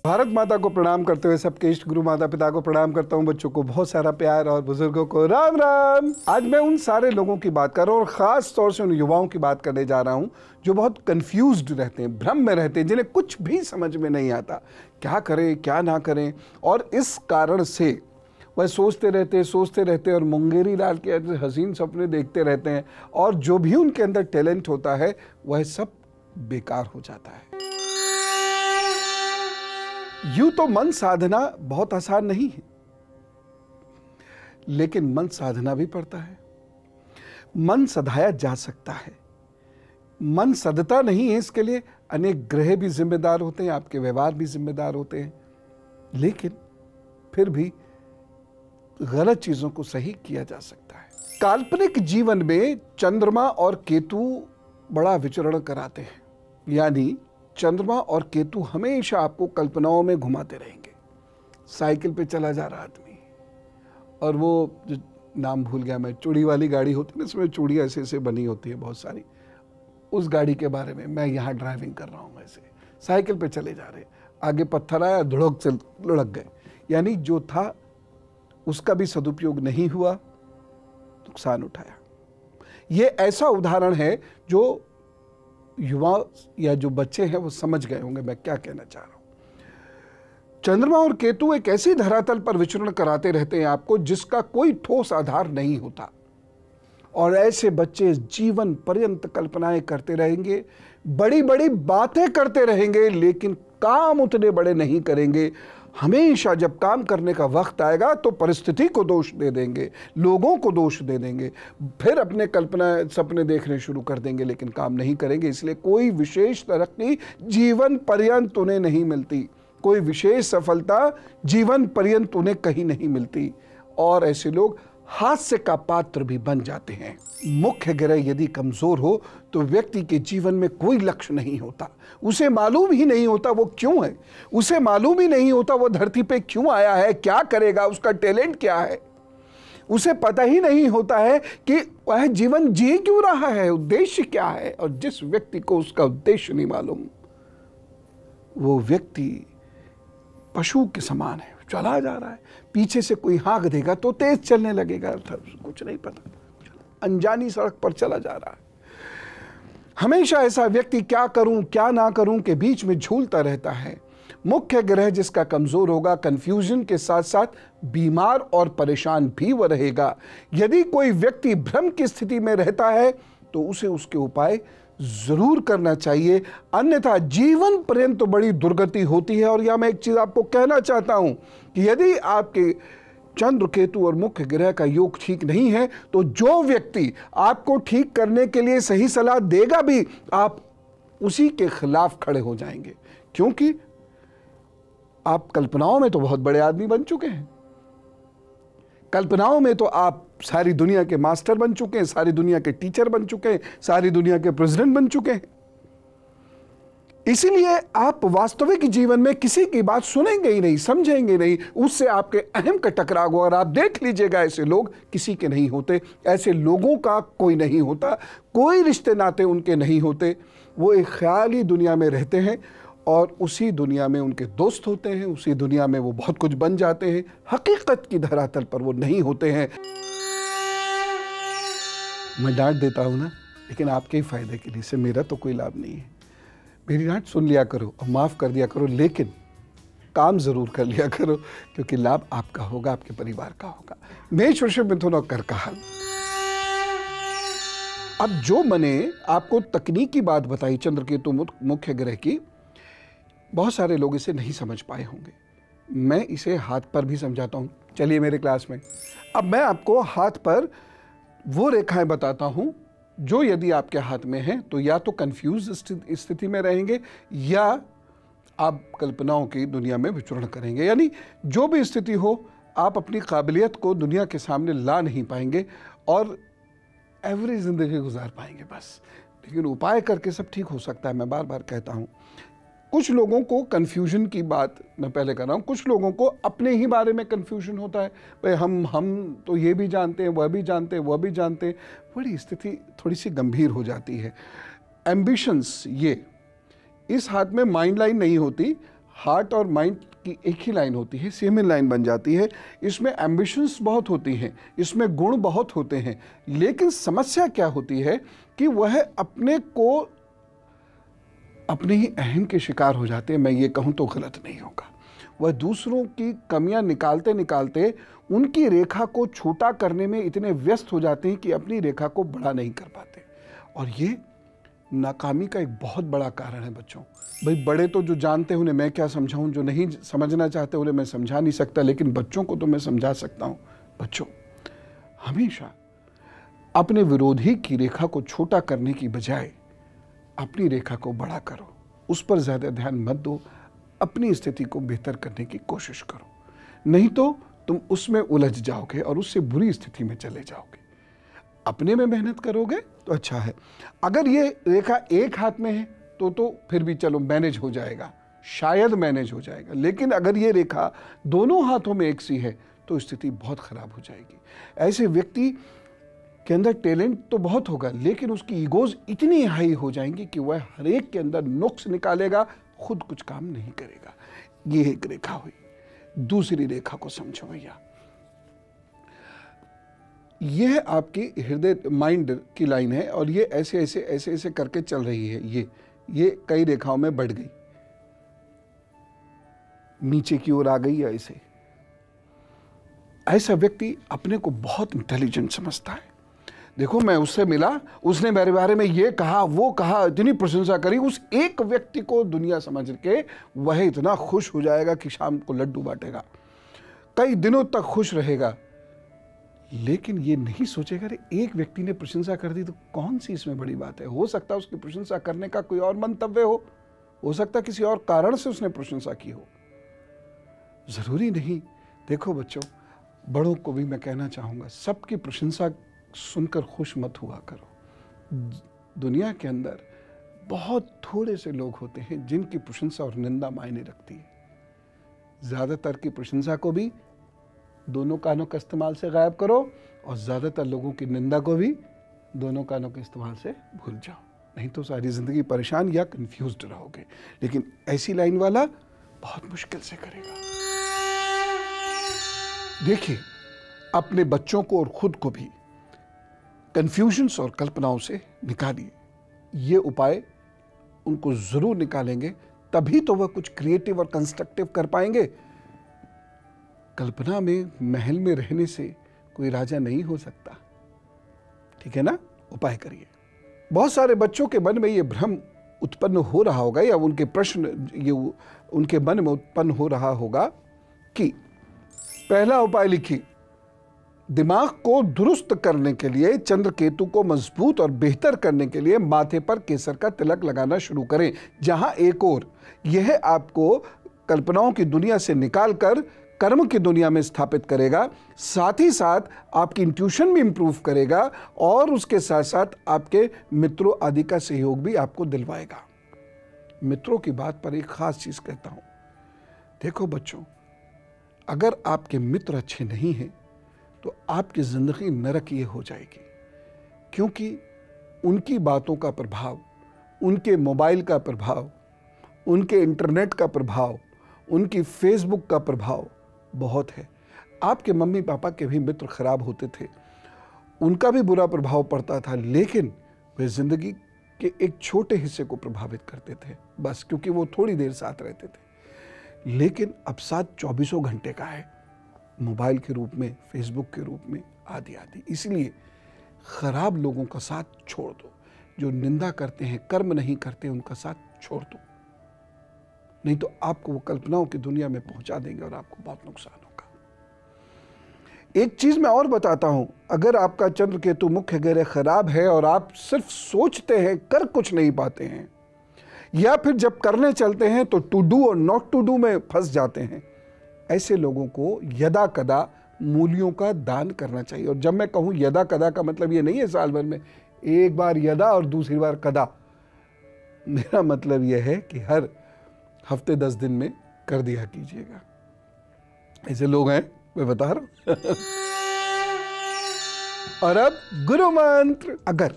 भारत माता को प्रणाम करते हुए सबके इष्ट गुरु माता पिता को प्रणाम करता हूँ। बच्चों को बहुत सारा प्यार और बुजुर्गों को राम राम। आज मैं उन सारे लोगों की बात कर रहा हूँ और ख़ास तौर से उन युवाओं की बात करने जा रहा हूँ जो बहुत कंफ्यूज्ड रहते हैं, भ्रम में रहते हैं, जिन्हें कुछ भी समझ में नहीं आता क्या करें क्या ना करें। और इस कारण से वह सोचते रहते और मुंगेरी लाल के हसीन सपने देखते रहते हैं और जो भी उनके अंदर टैलेंट होता है वह सब बेकार हो जाता है। यूं तो मन साधना बहुत आसान नहीं है, लेकिन मन साधना भी पड़ता है। मन सधाया जा सकता है, मन सधता नहीं है, इसके लिए अनेक ग्रह भी जिम्मेदार होते हैं, आपके व्यवहार भी जिम्मेदार होते हैं। लेकिन फिर भी गलत चीजों को सही किया जा सकता है। काल्पनिक जीवन में चंद्रमा और केतु बड़ा विचरण कराते हैं, यानी चंद्रमा और केतु हमेशा आपको कल्पनाओं में घुमाते रहेंगे। साइकिल पे चला जा रहा आदमी और वो जो नाम भूल गया मैं, चूड़ी वाली गाड़ी होती है ना, इसमें चूड़ी ऐसे ऐसे बनी होती है बहुत सारी, उस गाड़ी के बारे में मैं यहाँ ड्राइविंग कर रहा हूँ, ऐसे साइकिल पे चले जा रहे, आगे पत्थर आया, धुड़क से लुढ़क गए। यानी जो था उसका भी सदुपयोग नहीं हुआ, नुकसान उठाया। ये ऐसा उदाहरण है जो युवा या जो बच्चे हैं वो समझ गए होंगे मैं क्या कहना चाह रहा हूं। चंद्रमा और केतु एक ऐसी धरातल पर विचरण कराते रहते हैं आपको जिसका कोई ठोस आधार नहीं होता, और ऐसे बच्चे जीवन पर्यंत कल्पनाएं करते रहेंगे, बड़ी बड़ी बातें करते रहेंगे, लेकिन काम उतने बड़े नहीं करेंगे। हमेशा जब काम करने का वक्त आएगा तो परिस्थिति को दोष दे देंगे, लोगों को दोष दे देंगे, फिर अपने कल्पना सपने देखने शुरू कर देंगे, लेकिन काम नहीं करेंगे। इसलिए कोई विशेष तरक्की जीवन पर्यंत उन्हें नहीं मिलती, कोई विशेष सफलता जीवन पर्यंत उन्हें कहीं नहीं मिलती, और ऐसे लोग हास्य का पात्र भी बन जाते हैं। मुख्य ग्रह यदि कमजोर हो तो व्यक्ति के जीवन में कोई लक्ष्य नहीं होता, उसे मालूम ही नहीं होता वो क्यों है, उसे मालूम ही नहीं होता वो धरती पे क्यों आया है, क्या करेगा, उसका टैलेंट क्या है, उसे पता ही नहीं होता है कि वह जीवन जी क्यों रहा है, उद्देश्य क्या है। और जिस व्यक्ति को उसका उद्देश्य नहीं मालूम, वो व्यक्ति पशु के समान है, चला जा रहा है, पीछे से कोई हाँक देगा तो तेज चलने लगेगा, कुछ नहीं पता, अनजानी सड़क पर चला जा रहा है। हमेशा ऐसा व्यक्ति क्या करूं क्या ना करूं के बीच में झूलता रहता है। मुख्य ग्रह जिसका कमजोर होगा, कंफ्यूजन के साथ साथ बीमार और परेशान भी वह रहेगा। यदि कोई व्यक्ति भ्रम की स्थिति में रहता है तो उसे उसके उपाय जरूर करना चाहिए, अन्यथा जीवन पर्यंत तो बड़ी दुर्गति होती है। और यह मैं एक चीज आपको कहना चाहता हूं कि यदि आपके चंद्र केतु और मुख्य ग्रह का योग ठीक नहीं है तो जो व्यक्ति आपको ठीक करने के लिए सही सलाह देगा भी, आप उसी के खिलाफ खड़े हो जाएंगे, क्योंकि आप कल्पनाओं में तो बहुत बड़े आदमी बन चुके हैं, कल्पनाओं में तो आप सारी दुनिया के मास्टर बन चुके हैं, सारी दुनिया के टीचर बन चुके हैं, सारी दुनिया के प्रेसिडेंट बन चुके हैं। इसीलिए आप वास्तविक जीवन में किसी की बात सुनेंगे ही नहीं, समझेंगे नहीं, उससे आपके अहम का टकराव होगा। और आप देख लीजिएगा ऐसे लोग किसी के नहीं होते, ऐसे लोगों का कोई नहीं होता, कोई रिश्ते नाते उनके नहीं होते, वो एक ख्याली दुनिया में रहते हैं और उसी दुनिया में उनके दोस्त होते हैं, उसी दुनिया में वो बहुत कुछ बन जाते हैं, हकीकत की धरातल पर वो नहीं होते हैं। मैं डांट देता हूं ना, लेकिन आपके ही फायदे के लिए, से मेरा तो कोई लाभ नहीं है। मेरी डांट सुन लिया करो और माफ कर दिया करो, लेकिन काम जरूर कर लिया करो, क्योंकि लाभ आपका होगा, आपके परिवार का होगा। मेष वृषभ मिथुन और कर्क। अब जो मैंने आपको तकनीकी बात बताई चंद्र केतु मुख्य ग्रह की, बहुत सारे लोग इसे नहीं समझ पाए होंगे। मैं इसे हाथ पर भी समझाता हूं, चलिए मेरे क्लास में। अब मैं आपको हाथ पर वो रेखाएं बताता हूं जो यदि आपके हाथ में है तो या तो कंफ्यूज स्थिति में रहेंगे या आप कल्पनाओं की दुनिया में विचरण करेंगे। यानी जो भी स्थिति हो, आप अपनी काबिलियत को दुनिया के सामने ला नहीं पाएंगे और एवरेज जिंदगी गुजार पाएंगे बस। लेकिन उपाय करके सब ठीक हो सकता है। मैं बार बार कहता हूँ, कुछ लोगों को कन्फ्यूजन की बात मैं पहले कर रहा हूँ, कुछ लोगों को अपने ही बारे में कन्फ्यूजन होता है, भाई हम तो ये भी जानते हैं, वह भी जानते हैं, वह भी जानते हैं। बड़ी स्थिति थोड़ी सी गंभीर हो जाती है। एम्बिशंस, ये इस हाथ में माइंड लाइन नहीं होती, हार्ट और माइंड की एक ही लाइन होती है, सेम ही लाइन बन जाती है। इसमें एम्बिशंस बहुत होती हैं, इसमें गुण बहुत होते हैं, लेकिन समस्या क्या होती है कि वह अपने को अपने ही अहम के शिकार हो जाते हैं। मैं ये कहूँ तो गलत नहीं होगा। वह दूसरों की कमियां निकालते निकालते उनकी रेखा को छोटा करने में इतने व्यस्त हो जाते हैं कि अपनी रेखा को बड़ा नहीं कर पाते, और ये नाकामी का एक बहुत बड़ा कारण है बच्चों। भाई बड़े तो जो जानते हैं उन्हें मैं क्या समझाऊं, जो नहीं समझना चाहते उन्हें मैं समझा नहीं सकता, लेकिन बच्चों को तो मैं समझा सकता हूं। बच्चों, हमेशा अपने विरोधी की रेखा को छोटा करने की बजाय अपनी रेखा को बड़ा करो, उस पर ज़्यादा ध्यान मत दो, अपनी स्थिति को बेहतर करने की कोशिश करो, नहीं तो तुम उसमें उलझ जाओगे और उससे बुरी स्थिति में चले जाओगे। अपने में मेहनत करोगे तो अच्छा है। अगर ये रेखा एक हाथ में है तो फिर भी चलो मैनेज हो जाएगा, शायद मैनेज हो जाएगा, लेकिन अगर ये रेखा दोनों हाथों में एक सी है तो स्थिति बहुत खराब हो जाएगी। ऐसे व्यक्ति के अंदर टैलेंट तो बहुत होगा, लेकिन उसकी ईगोज इतनी हाई हो जाएंगी कि वह हर एक के अंदर नुक्स निकालेगा, खुद कुछ काम नहीं करेगा। ये एक रेखा हुई। दूसरी रेखा को समझो भैया, यह आपकी हृदय माइंड की लाइन है और ये ऐसे ऐसे ऐसे ऐसे करके चल रही है। ये कई रेखाओं में बढ़ गई, नीचे की ओर आ गई या ऐसे। ऐसा व्यक्ति अपने को बहुत इंटेलिजेंट समझता है। देखो, मैं उससे मिला, उसने मेरे बारे में ये कहा वो कहा, इतनी प्रशंसा करी, उस एक व्यक्ति को दुनिया समझ के वह इतना खुश हो जाएगा कि शाम को लड्डू बांटेगा, कई दिनों तक खुश रहेगा। लेकिन ये नहीं सोचेगा अरे एक व्यक्ति ने प्रशंसा कर दी तो कौन सी इसमें बड़ी बात है। हो सकता है उसकी प्रशंसा करने का कोई और मंतव्य हो सकता है किसी और कारण से उसने प्रशंसा की हो, जरूरी नहीं। देखो बच्चों, बड़ों को भी मैं कहना चाहूंगा, सबकी प्रशंसा सुनकर खुश मत हुआ करो। दुनिया के अंदर बहुत थोड़े से लोग होते हैं जिनकी प्रशंसा और निंदा मायने रखती है। ज्यादातर की प्रशंसा को भी दोनों कानों के इस्तेमाल से गायब करो और ज्यादातर लोगों की निंदा को भी दोनों कानों के इस्तेमाल से भूल जाओ, नहीं तो सारी जिंदगी परेशान या कंफ्यूज्ड रहोगे। लेकिन ऐसी लाइन वाला बहुत मुश्किल से करेगा। देखिए, अपने बच्चों को और खुद को भी कंफ्यूजन्स और कल्पनाओं से निकालिए। ये उपाय उनको जरूर निकालेंगे, तभी तो वह कुछ क्रिएटिव और कंस्ट्रक्टिव कर पाएंगे। कल्पना में महल में रहने से कोई राजा नहीं हो सकता, ठीक है ना। उपाय करिए। बहुत सारे बच्चों के मन में ये भ्रम उत्पन्न हो रहा होगा या उनके प्रश्न ये उनके मन में उत्पन्न हो रहा होगा कि पहला उपाय लिखिए, दिमाग को दुरुस्त करने के लिए, चंद्र केतु को मजबूत और बेहतर करने के लिए माथे पर केसर का तिलक लगाना शुरू करें। जहां एक और यह आपको कल्पनाओं की दुनिया से निकालकर कर्म की दुनिया में स्थापित करेगा, साथ ही साथ आपकी इंट्यूशन भी इंप्रूव करेगा और उसके साथ साथ आपके मित्रों आदि का सहयोग भी आपको दिलवाएगा। मित्रों की बात पर एक खास चीज कहता हूं। देखो बच्चों, अगर आपके मित्र अच्छे नहीं हैं तो आपकी जिंदगी नरकीय हो जाएगी, क्योंकि उनकी बातों का प्रभाव, उनके मोबाइल का प्रभाव, उनके इंटरनेट का प्रभाव, उनकी फेसबुक का प्रभाव बहुत है। आपके मम्मी पापा के भी मित्र खराब होते थे, उनका भी बुरा प्रभाव पड़ता था, लेकिन वे जिंदगी के एक छोटे हिस्से को प्रभावित करते थे बस, क्योंकि वो थोड़ी देर साथ रहते थे। लेकिन अब साथ 24 घंटे का है, मोबाइल के रूप में, फेसबुक के रूप में, आदि आदि। इसलिए खराब लोगों का साथ छोड़ दो, जो निंदा करते हैं, कर्म नहीं करते, उनका साथ छोड़ दो, नहीं तो आपको वो कल्पनाओं की दुनिया में पहुंचा देंगे और आपको बहुत नुकसान होगा। एक चीज मैं और बताता हूं, अगर आपका चंद्र केतु मुख्य ग्रह खराब है और आप सिर्फ सोचते हैं, कर कुछ नहीं पाते हैं, या फिर जब करने चलते हैं तो टू डू और नॉट टू डू में फंस जाते हैं, ऐसे लोगों को यदा कदा मूलियों का दान करना चाहिए। और जब मैं कहूं यदा कदा का मतलब ये नहीं है साल भर में एक बार यदा और दूसरी बार कदा। मेरा मतलब यह है कि हर हफ्ते 10 दिन में कर दिया कीजिएगा। ऐसे लोग हैं, मैं बता रहा हूं। और अब गुरु मंत्र। अगर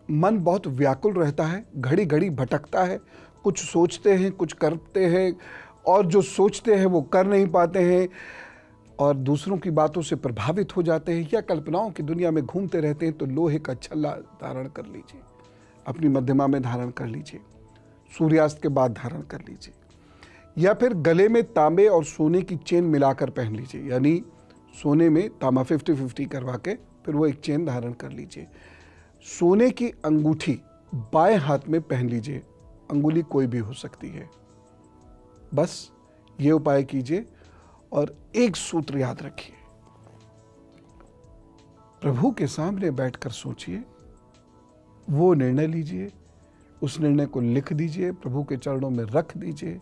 मन बहुत व्याकुल रहता है, घड़ी घड़ी भटकता है, कुछ सोचते हैं, कुछ करते हैं और जो सोचते हैं वो कर नहीं पाते हैं और दूसरों की बातों से प्रभावित हो जाते हैं या कल्पनाओं की दुनिया में घूमते रहते हैं, तो लोहे का छल्ला धारण कर लीजिए, अपनी मध्यमा में धारण कर लीजिए, सूर्यास्त के बाद धारण कर लीजिए, या फिर गले में तांबे और सोने की चेन मिलाकर पहन लीजिए, यानी सोने में तांबा 50-50 करवा के फिर वो एक चेन धारण कर लीजिए। सोने की अंगूठी बाएं हाथ में पहन लीजिए, अंगुली कोई भी हो सकती है। बस ये उपाय कीजिए और एक सूत्र याद रखिए, प्रभु के सामने बैठकर सोचिए, वो निर्णय लीजिए, उस निर्णय को लिख दीजिए, प्रभु के चरणों में रख दीजिए,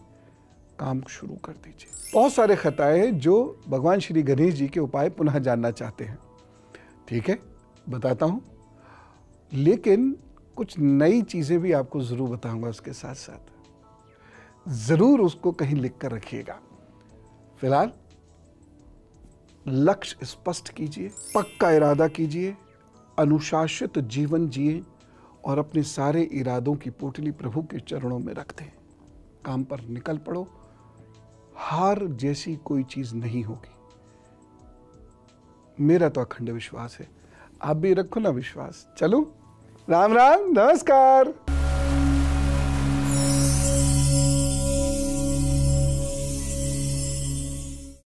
काम शुरू कर दीजिए। बहुत सारे खताएं हैं जो भगवान श्री गणेश जी के उपाय पुनः जानना चाहते हैं, ठीक है, बताता हूं, लेकिन कुछ नई चीजें भी आपको जरूर बताऊंगा। उसके साथ साथ जरूर उसको कहीं लिख कर रखिएगा। फिलहाल लक्ष्य स्पष्ट कीजिए, पक्का इरादा कीजिए, अनुशासित जीवन जिए और अपने सारे इरादों की पोटली प्रभु के चरणों में रख दें। काम पर निकल पड़ो, हार जैसी कोई चीज नहीं होगी, मेरा तो अखंड विश्वास है। आप भी रखो ना विश्वास। चलो, राम राम, नमस्कार।